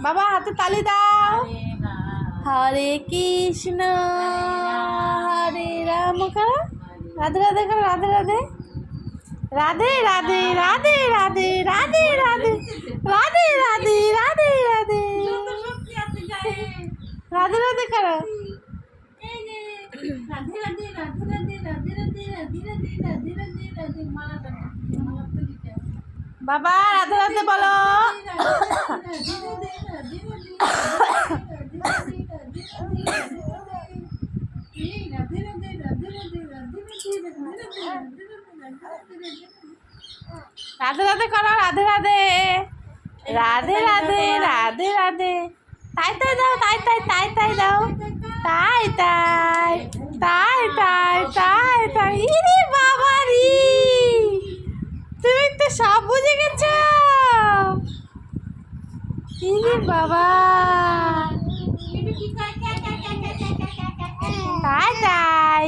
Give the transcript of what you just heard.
বাবা হাতে তালি দাও। হরে কৃষ্ণ হরে রাম করো, রাধে রাধে করো, রাধে রাধে, রাধে রাধে রাধে রাধে রাধে রাধে রাধে রাধে রাধে রাধে রাধে রাধে করো। বাবা রাধে রাধে বলো। রাধে রাধে করো, রাধে রাধে রাধে রাধে রাধে রাধে। তাই তাই দাও, তাই তাই তাই তাই দাও, তাই তাই তাই তাই তাই তাই। ইরে বাবা রে, তুমি তো সব বুঝে গেছো। ইরে বাবা, তাই তাই।